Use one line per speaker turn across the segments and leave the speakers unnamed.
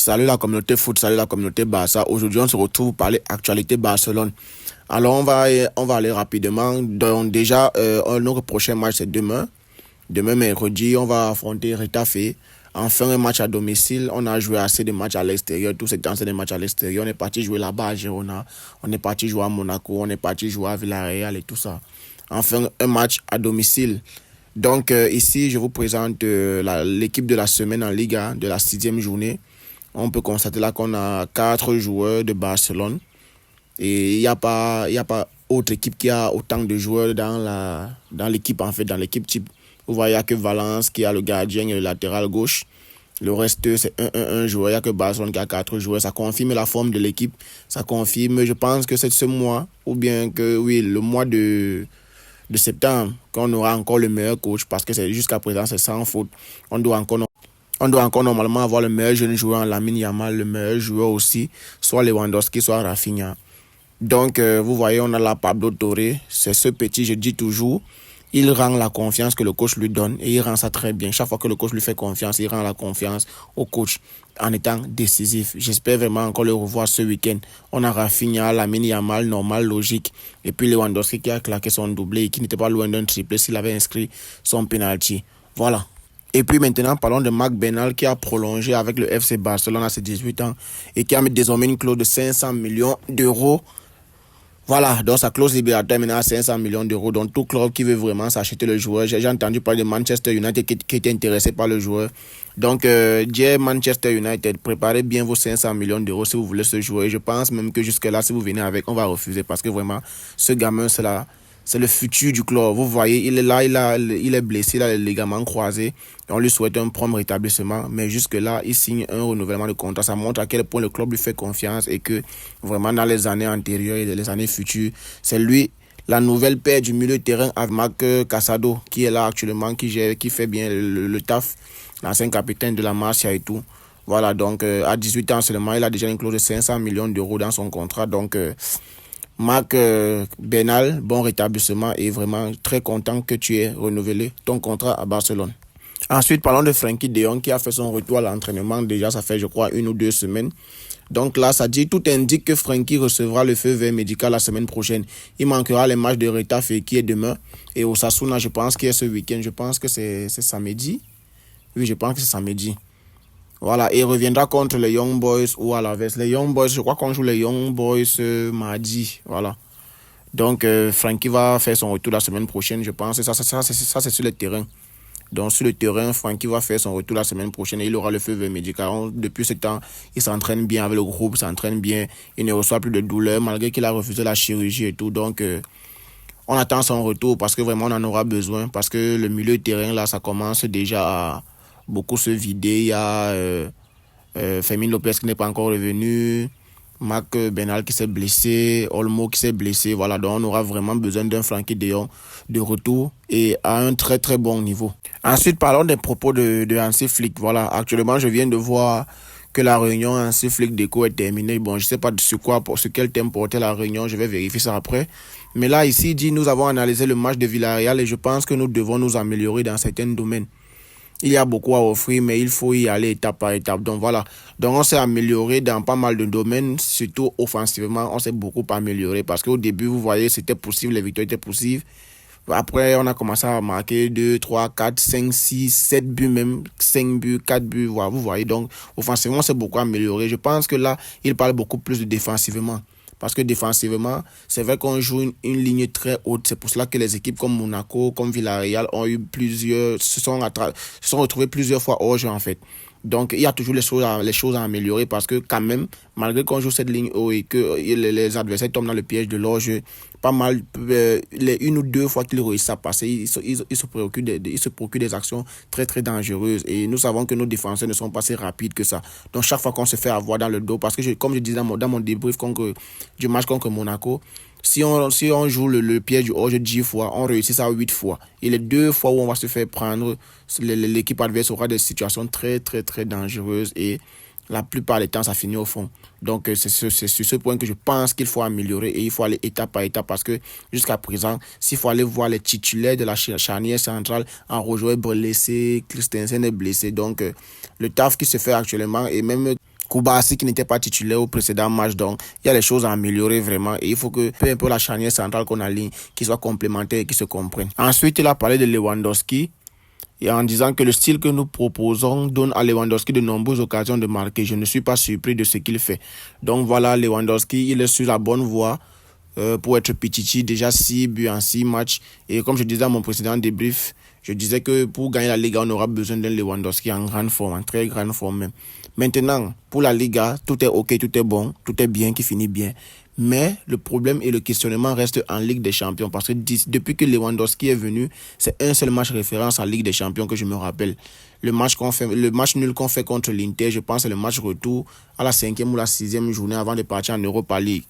Salut la communauté foot, salut la communauté Barça. Aujourd'hui, on se retrouve pour parler actualité Barcelone. Alors, on va aller rapidement. Donc, déjà, notre prochain match, c'est demain. Demain, mercredi, on va affronter Retafe. Enfin, un match à domicile. On a joué assez de matchs à l'extérieur. Tout ce temps, c'est des matchs à l'extérieur. On est parti jouer là-bas à Girona. On est parti jouer à Monaco. On est parti jouer à Villarreal et tout ça. Enfin, un match à domicile. Donc, ici, je vous présente l'équipe de la semaine en Liga, de la 6e journée. On peut constater là qu'on a 4 joueurs de Barcelone. Et il n'y a pas autre équipe qui a autant de joueurs dans l'équipe, en fait, dans l'équipe type. Vous voyez, il n'y a que Valence qui a le gardien et le latéral gauche. Le reste, c'est un joueur. Il n'y a que Barcelone qui a 4 joueurs. Ça confirme la forme de l'équipe. Ça confirme, je pense que c'est ce mois, ou bien que, oui, le mois de septembre, qu'on aura encore le meilleur coach, parce que jusqu'à présent, c'est sans faute. On doit encore normalement avoir le meilleur jeune joueur en Lamine Yamal, le meilleur joueur aussi, soit Lewandowski, soit Rafinha. Donc, vous voyez, on a là Pablo Torre. C'est ce petit, je dis toujours, il rend la confiance que le coach lui donne et il rend ça très bien. Chaque fois que le coach lui fait confiance, il rend la confiance au coach en étant décisif. J'espère vraiment encore le revoir ce week-end. On a Rafinha, Lamine Yamal, normal, logique. Et puis Lewandowski qui a claqué son doublé et qui n'était pas loin d'un triplé s'il avait inscrit son penalty. Voilà. Et puis maintenant, parlons de Marc Bernal qui a prolongé avec le FC Barcelone à ses 18 ans et qui a mis désormais une clause de 500 millions d'euros. Voilà, donc sa clause libératoire maintenant à 500 millions d'euros. Donc tout club qui veut vraiment s'acheter le joueur. J'ai entendu parler de Manchester United qui était intéressé par le joueur. Donc, dear Manchester United, préparez bien vos 500 millions d'euros si vous voulez ce joueur. Et je pense même que jusque-là, si vous venez avec, on va refuser parce que vraiment, ce gamin, c'est le futur du club. Vous voyez, il est là, il est blessé, il a les ligaments croisés. On lui souhaite un prompt rétablissement. Mais jusque-là, il signe un renouvellement de contrat. Ça montre à quel point le club lui fait confiance et que vraiment dans les années antérieures et les années futures, c'est lui la nouvelle paire du milieu de terrain avec Marc Casado qui est là actuellement, qui fait bien le taf. L'ancien capitaine de la Masia et tout. Voilà, donc à 18 ans seulement, il a déjà une clause de 500 millions d'euros dans son contrat. Donc, Marc Bernal, bon rétablissement et vraiment très content que tu aies renouvelé ton contrat à Barcelone. Ensuite, parlons de Frenkie de Jong qui a fait son retour à l'entraînement. Déjà, ça fait, je crois, 1 ou 2 semaines. Donc là, ça dit, tout indique que Frenkie recevra le feu vert médical la semaine prochaine. Il manquera les matchs de Retafe qui est demain. Et Osasuna, je pense qu'il est ce week-end. Je pense que c'est samedi. Oui, je pense que c'est samedi. Voilà, et il reviendra contre les Young Boys ou à l'inverse. Les Young Boys, je crois qu'on joue les Young Boys mardi. Voilà. Donc, Frankie va faire son retour la semaine prochaine, je pense. Et ça c'est sur le terrain. Donc, sur le terrain, Frankie va faire son retour la semaine prochaine et il aura le feu vert médical. Depuis ce temps, il s'entraîne bien avec le groupe, s'entraîne bien. Il ne reçoit plus de douleur malgré qu'il a refusé la chirurgie et tout. Donc, on attend son retour parce que vraiment, on en aura besoin. Parce que le milieu de terrain, là, ça commence déjà à beaucoup se vider. Il y a Fermin Lopez qui n'est pas encore revenu, Marc Bernal qui s'est blessé, Olmo qui s'est blessé. Voilà, donc on aura vraiment besoin d'un Frenkie de Jong de retour et à un très très bon niveau. Ensuite, parlons des propos de Hansi Flick. Voilà, actuellement, je viens de voir que la réunion Hansi Flick Déco est terminée. Bon, je ne sais pas sur quel thème portait la réunion, je vais vérifier ça après. Mais là, ici, il dit, nous avons analysé le match de Villarreal et je pense que nous devons nous améliorer dans certains domaines. Il y a beaucoup à offrir, mais il faut y aller étape par étape. Donc voilà. Donc on s'est amélioré dans pas mal de domaines, surtout offensivement. On s'est beaucoup amélioré parce qu'au début, vous voyez, c'était possible, les victoires étaient possibles. Après, on a commencé à marquer 2, 3, 4, 5, 6, 7 buts même, 5 buts, 4 buts. Voilà, vous voyez. Donc offensivement, on s'est beaucoup amélioré. Je pense que là, il parle beaucoup plus de défensivement. Parce que défensivement, c'est vrai qu'on joue une ligne très haute. C'est pour cela que les équipes comme Monaco, comme Villarreal se sont retrouvées plusieurs fois hors jeu en fait. Donc, il y a toujours les choses à améliorer parce que quand même, malgré qu'on joue cette ligne haut et que les adversaires tombent dans le piège de leur jeu, pas mal, les 1 ou 2 fois qu'ils réussissent à passer, ils se procurent des actions très très dangereuses. Et nous savons que nos défenseurs ne sont pas si rapides que ça. Donc, chaque fois qu'on se fait avoir dans le dos, parce que comme je disais dans mon débrief du match contre Monaco, si on joue le piège du hors-jeu 10 fois, on réussit ça 8 fois. Et les 2 fois où on va se faire prendre, l'équipe adverse aura des situations très, très, très dangereuses et la plupart des temps, ça finit au fond. Donc, c'est sur ce point que je pense qu'il faut améliorer et il faut aller étape par étape parce que jusqu'à présent, s'il faut aller voir les titulaires de la charnière centrale, Araujo est blessé, Christensen est blessé. Donc, le taf qui se fait actuellement et même Koubassi qui n'était pas titulaire au précédent match. Donc, il y a des choses à améliorer vraiment. Et il faut que peu importe la charnière centrale qu'on aligne, qu'ils soient complémentaires et qu'ils se comprennent. Ensuite, il a parlé de Lewandowski. Et en disant que le style que nous proposons donne à Lewandowski de nombreuses occasions de marquer. Je ne suis pas surpris de ce qu'il fait. Donc voilà, Lewandowski, il est sur la bonne voie pour être Pichichi. Déjà 6 buts en 6 matchs. Et comme je disais à mon précédent débrief, je disais que pour gagner la Liga, on aura besoin d'un Lewandowski en grande forme, en très grande forme même. Maintenant, pour la Liga, tout est ok, tout est bon, tout est bien, qui finit bien. Mais le problème et le questionnement restent en Ligue des Champions parce que depuis que Lewandowski est venu, c'est un seul match référence en Ligue des Champions que je me rappelle. Le match nul qu'on fait contre l'Inter, je pense c'est le match retour à la 5e ou la 6e journée avant de partir en Europa League.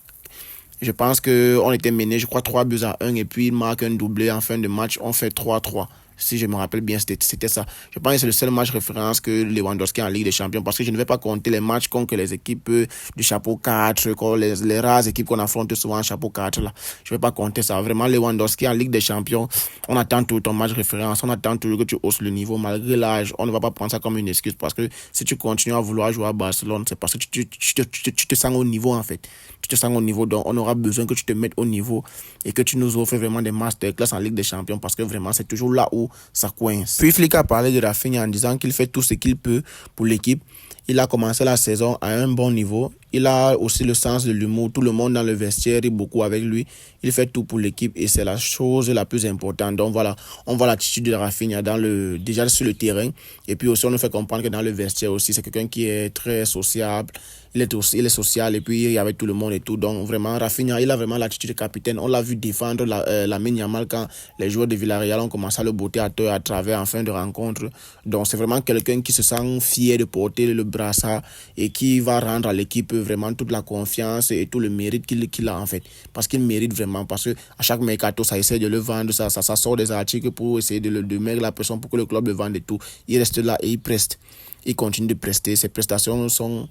Je pense qu'on était mené, je crois, 3-1 et puis il marque un doublé en fin de match, on fait 3-3. Si je me rappelle bien, c'était ça. Je pense que c'est le seul match référence que Lewandowski en Ligue des Champions parce que je ne vais pas compter les matchs contre les équipes du chapeau 4, les rares équipes qu'on affronte souvent en chapeau 4 là. Je ne vais pas compter ça. Vraiment, Lewandowski en Ligue des Champions, on attend tout ton match référence, on attend toujours que tu hausses le niveau malgré l'âge. On ne va pas prendre ça comme une excuse parce que si tu continues à vouloir jouer à Barcelone, c'est parce que tu te sens au niveau en fait. Tu te sens au niveau, donc on aura besoin que tu te mettes au niveau et que tu nous offres vraiment des masterclass en Ligue des Champions parce que vraiment c'est toujours là où ça coince. Puis Flick a parlé de Rafinha en disant qu'il fait tout ce qu'il peut pour l'équipe. Il a commencé la saison à un bon niveau. Il a aussi le sens de l'humour. Tout le monde dans le vestiaire rit beaucoup avec lui. Il fait tout pour l'équipe et c'est la chose la plus importante. Donc voilà, on voit l'attitude de Rafinha déjà sur le terrain. Et puis aussi, on nous fait comprendre que dans le vestiaire aussi, c'est quelqu'un qui est très sociable. Il est social et puis il est avec tout le monde et tout. Donc vraiment, Rafinha, il a vraiment l'attitude de capitaine. On l'a vu défendre Lamine Yamal quand les joueurs de Villarreal ont commencé à le botter à travers en fin de rencontre. Donc c'est vraiment quelqu'un qui se sent fier de porter le brassard et qui va rendre à l'équipe vraiment toute la confiance et tout le mérite qu'il a en fait. Parce qu'il mérite vraiment. Parce que à chaque mercato, ça essaie de le vendre, ça sort des articles pour essayer de mettre la pression pour que le club le vende et tout. Il reste là et il preste. Il continue de prester. Ses prestations sont...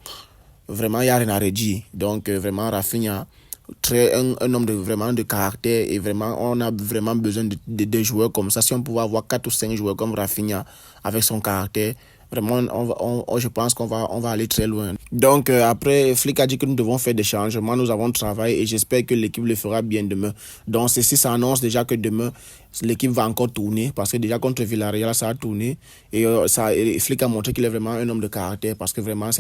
Vraiment, il n'y a rien à redire. Donc, vraiment, Rafinha, un homme vraiment de caractère et vraiment, on a vraiment besoin de joueurs comme ça. Si on pouvait avoir 4 ou 5 joueurs comme Rafinha avec son caractère, vraiment, je pense qu'on va aller très loin. Donc, après, Flick a dit que nous devons faire des changements. Nous avons travaillé et j'espère que l'équipe le fera bien demain. Donc, ceci s'annonce déjà que demain, l'équipe va encore tourner parce que déjà contre Villarreal, ça a tourné. Et Flick a montré qu'il est vraiment un homme de caractère parce que vraiment,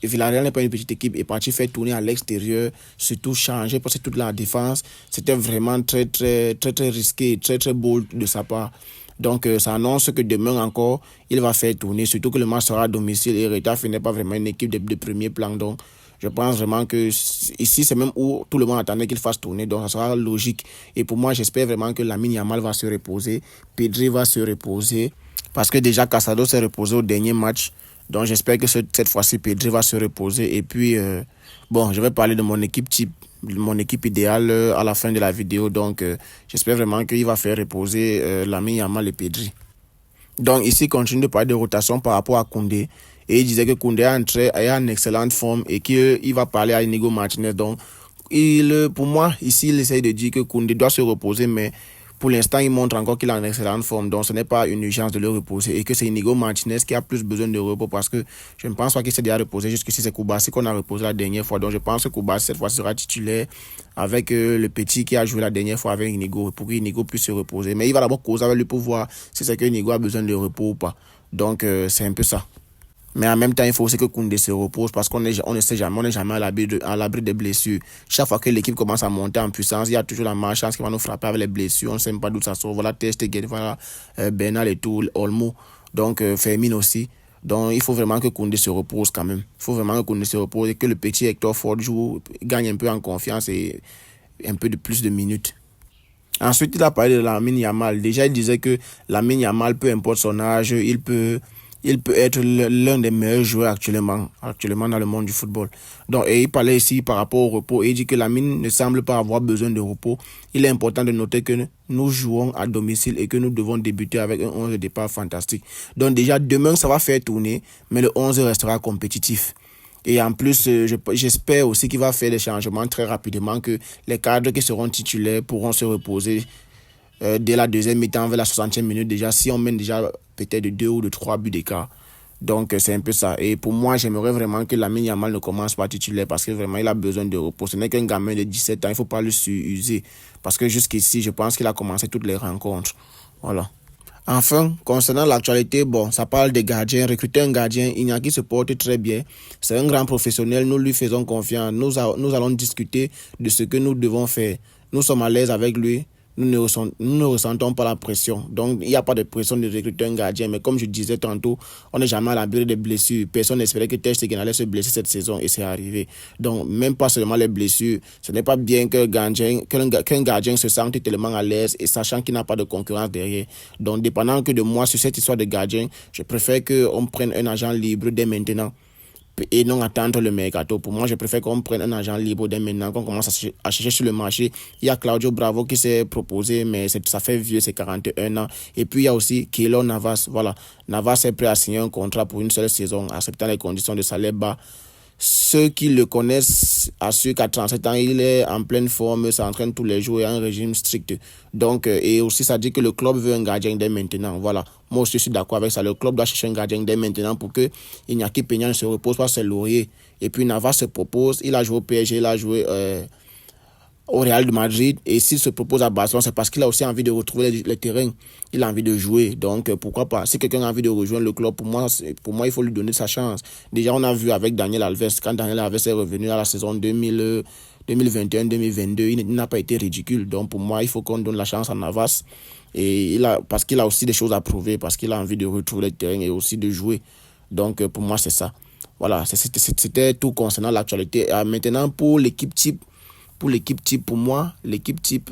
Villarreal n'est pas une petite équipe. Il est parti faire tourner à l'extérieur, surtout changer parce que toute la défense, c'était vraiment très, très, très, très risqué, très, très bold de sa part. Donc, ça annonce que demain encore, il va faire tourner, surtout que le match sera à domicile et Retafe n'est pas vraiment une équipe de premier plan. Donc, je pense vraiment que ici, c'est même où tout le monde attendait qu'il fasse tourner. Donc, ça sera logique. Et pour moi, j'espère vraiment que Lamine Yamal va se reposer. Pedri va se reposer. Parce que déjà, Casado s'est reposé au dernier match. Donc, j'espère que cette fois-ci, Pedri va se reposer. Et puis, je vais parler de mon équipe type. Mon équipe idéale à la fin de la vidéo. Donc, j'espère vraiment qu'il va faire reposer Lamine Yamal et Pedri. Donc, ici, il continue de parler de rotation par rapport à Koundé. Et il disait que Koundé est en excellente forme et qu'il va parler à Inigo Martinez. Donc, pour moi, ici, il essaie de dire que Koundé doit se reposer, mais pour l'instant, il montre encore qu'il est en excellente forme. Donc, ce n'est pas une urgence de le reposer. Et que c'est Inigo Martinez qui a plus besoin de repos parce que je ne pense pas qu'il s'est déjà reposé. Jusqu'ici, c'est Koubassi qu'on a reposé la dernière fois. Donc, je pense que Koubassi, cette fois, sera titulaire avec le petit qui a joué la dernière fois avec Inigo pour qu'Inigo puisse se reposer. Mais il va d'abord causer avec lui pour voir si c'est que Inigo a besoin de repos ou pas. Donc, c'est un peu ça. Mais en même temps, il faut aussi que Koundé se repose parce qu'on ne sait jamais, on n'est jamais à l'abri des blessures. Chaque fois que l'équipe commence à monter en puissance, il y a toujours la malchance qui va nous frapper avec les blessures. On ne sait même pas d'où ça sort. Voilà, Ter Stegen, voilà, Bernal et tout, Olmo. Donc, Fermin aussi. Donc, il faut vraiment que Koundé se repose quand même. Il faut vraiment que Koundé se repose et que le petit Hector Ford gagne un peu en confiance et un peu de plus de minutes. Ensuite, il a parlé de Lamine Yamal. Déjà, il disait que Lamine Yamal, peu importe son âge, il peut être l'un des meilleurs joueurs actuellement dans le monde du football. Donc, et il parlait ici par rapport au repos. Et il dit que Lamine ne semble pas avoir besoin de repos. Il est important de noter que nous jouons à domicile et que nous devons débuter avec un 11 de départ fantastique. Donc déjà, demain, ça va faire tourner, mais le 11 restera compétitif. Et en plus, j'espère aussi qu'il va faire des changements très rapidement, que les cadres qui seront titulaires pourront se reposer dès la deuxième mi-temps, vers la 60e minute déjà, si on mène déjà peut-être de 2 ou de 3 buts d'écart. Donc, c'est un peu ça. Et pour moi, j'aimerais vraiment que Lamine Yamal ne commence pas titulaire parce que vraiment, il a besoin de repos. Ce n'est qu'un gamin de 17 ans, il ne faut pas le suruser. Parce que jusqu'ici, je pense qu'il a commencé toutes les rencontres. Voilà. Enfin, concernant l'actualité, bon, ça parle des gardiens. Recruter un gardien, Iñaki se porte très bien. C'est un grand professionnel, nous lui faisons confiance. Nous allons discuter de ce que nous devons faire. Nous sommes à l'aise avec lui. Nous ne ressentons pas la pression. Donc, il n'y a pas de pression de recruter un gardien. Mais comme je disais tantôt, on n'est jamais à l'abri des blessures. Personne n'espérait que Ter Stegen allait se blesser cette saison et c'est arrivé. Donc, même pas seulement les blessures. Ce n'est pas bien qu'un gardien se sente tellement à l'aise et sachant qu'il n'a pas de concurrence derrière. Donc, dépendant que de moi sur cette histoire de gardien, je préfère qu'on prenne un agent libre dès maintenant et non attendre le mercato. Pour moi, je préfère qu'on prenne un agent libre dès maintenant, qu'on commence à chercher sur le marché. Il y a Claudio Bravo qui s'est proposé, mais ça fait vieux, c'est 41 ans. Et puis, il y a aussi Keylor Navas. Voilà, Navas est prêt à signer un contrat pour une seule saison, acceptant les conditions de salaire bas. Ceux qui le connaissent assurent qu'à 37 ans, il est en pleine forme, s'entraîne tous les jours et a un régime strict. Donc, et aussi, ça dit que le club veut un gardien dès maintenant. Voilà. Moi aussi, je suis d'accord avec ça. Le club doit chercher un gardien dès maintenant pour que Iñaki Peña ne se repose pas sur ses lauriers. Et puis, Navas se propose. Il a joué au PSG, il a joué au Real de Madrid. Et s'il se propose à Barcelone, c'est parce qu'il a aussi envie de retrouver le terrain. Il a envie de jouer. Donc, pourquoi pas? Si quelqu'un a envie de rejoindre le club, pour moi, il faut lui donner sa chance. Déjà, on a vu avec Daniel Alves, quand Daniel Alves est revenu à la saison 2021-2022, il n'a pas été ridicule. Donc, pour moi, il faut qu'on donne la chance à Navas. Et parce qu'il a aussi des choses à prouver, parce qu'il a envie de retrouver le terrain et aussi de jouer. Donc, pour moi, c'est ça. Voilà, c'était tout concernant l'actualité. Maintenant, pour l'équipe type, pour moi, l'équipe type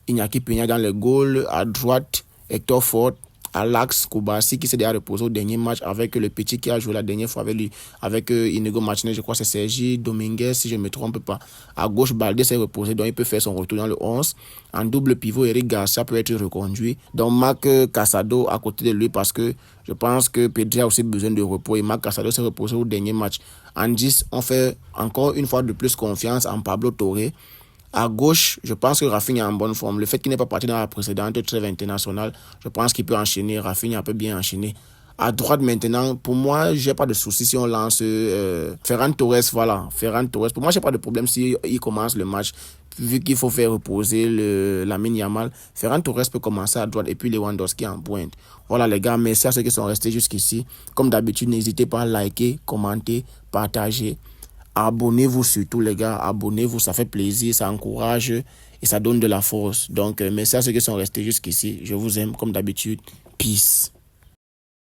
Iñaki Peña dans les goals, à droite, Hector Ford, à l'axe, Koubassi qui s'est déjà reposé au dernier match avec le petit qui a joué la dernière fois avec lui, avec Inigo Martinez, je crois que c'est Sergi Dominguez, si je ne me trompe pas. À gauche, Baldé s'est reposé, donc il peut faire son retour dans le 11. En double pivot, Eric Garcia peut être reconduit. Donc Marc Casado à côté de lui parce que je pense que Pedri a aussi besoin de repos et Marc Casado s'est reposé au dernier match. En 10, on fait encore une fois de plus confiance en Pablo Torre. À gauche, je pense que Rafinha est en bonne forme. Le fait qu'il n'est pas parti dans la précédente trêve internationale, je pense qu'il peut enchaîner. Rafinha peut bien enchaîner. À droite maintenant, pour moi, j'ai pas de souci si on lance Ferran Torres. Voilà, Ferran Torres. Pour moi, j'ai pas de problème si il commence le match. Vu qu'il faut faire reposer Lamine Yamal, Ferran Torres peut commencer à droite et puis Lewandowski en pointe. Voilà les gars, merci à ceux qui sont restés jusqu'ici. Comme d'habitude, n'hésitez pas à liker, commenter, partager. Abonnez-vous surtout les gars, abonnez-vous, ça fait plaisir, ça encourage et ça donne de la force. Donc merci à ceux qui sont restés jusqu'ici, je vous aime comme d'habitude, peace.